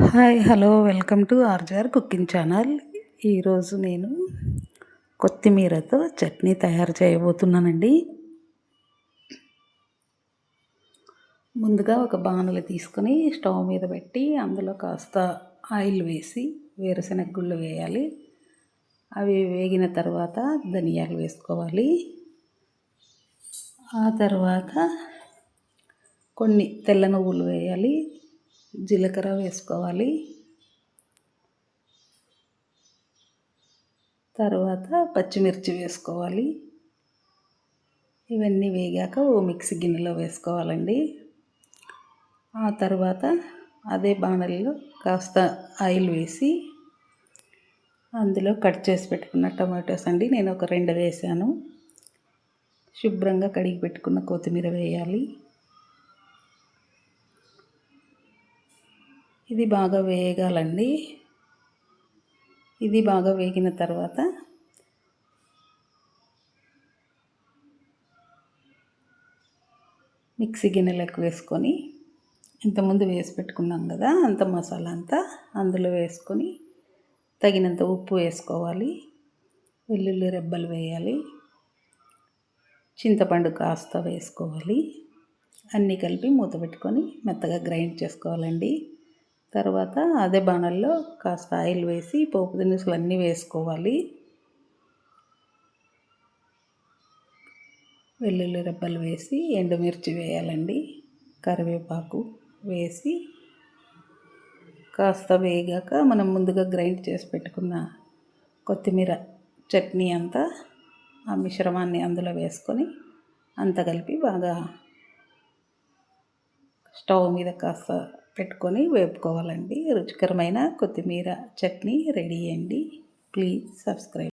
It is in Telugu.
హాయ్ హలో వెల్కమ్ టు ఆర్జర్ కుకింగ్ ఛానల్. ఈరోజు నేను కొత్తిమీరతో చట్నీ తయారు చేయబోతున్నానండి. ముందుగా ఒక బాణలి తీసుకొని స్టవ్ మీద పెట్టి అందులో కాస్త ఆయిల్ వేసి వేరుశనగ గుళ్ళు వేయాలి. అవి వేగిన తర్వాత ధనియాలు వేసుకోవాలి. ఆ తర్వాత కొన్ని తెల్ల నువ్వులు వేయాలి, జీలకర్ర వేసుకోవాలి. తర్వాత పచ్చిమిర్చి వేసుకోవాలి. ఇవన్నీ వేగాక ఓ మిక్సీ గిన్నెలో వేసుకోవాలండి. ఆ తర్వాత అదే బాణలిలో కాస్త ఆయిల్ వేసి అందులో కట్ చేసి పెట్టుకున్న టమాటోస్ అండి, నేను ఒక 2 వేసాను. శుభ్రంగా కడిగి పెట్టుకున్న కొత్తిమీర వేయాలి. ఇది బాగా వేగాలండి. ఇది బాగా వేగిన తర్వాత మిక్సీ గిన్నెలకు వేసుకొని ఇంతకుముందు వేసి పెట్టుకున్నాం కదా, అంత మసాలా అంతా అందులో వేసుకొని తగినంత ఉప్పు వేసుకోవాలి. వెల్లుల్లి రెబ్బలు వేయాలి. చింతపండు కాస్త వేసుకోవాలి. అన్నీ కలిపి మూత పెట్టుకొని మెత్తగా గ్రైండ్ చేసుకోవాలండి. తర్వాత అదే బాణల్లో కాస్త ఆయిల్ వేసి పోపు దినుసులు అన్నీ వేసుకోవాలి. వెల్లుల్లి రెబ్బలు వేసి ఎండుమిర్చి వేయాలండి, కరివేపాకు వేసి కాస్త వేగాక మనం ముందుగా గ్రైండ్ చేసి పెట్టుకున్న కొత్తిమీర చట్నీ అంతా ఆ మిశ్రమాన్ని అందులో వేసుకొని అంతా కలిపి బాగా స్టవ్ మీద కాస్త పెట్టుకొని వేపుకోవాలండి. రుచికరమైన కొత్తిమీర చట్నీ రెడీ అండి. Please subscribe.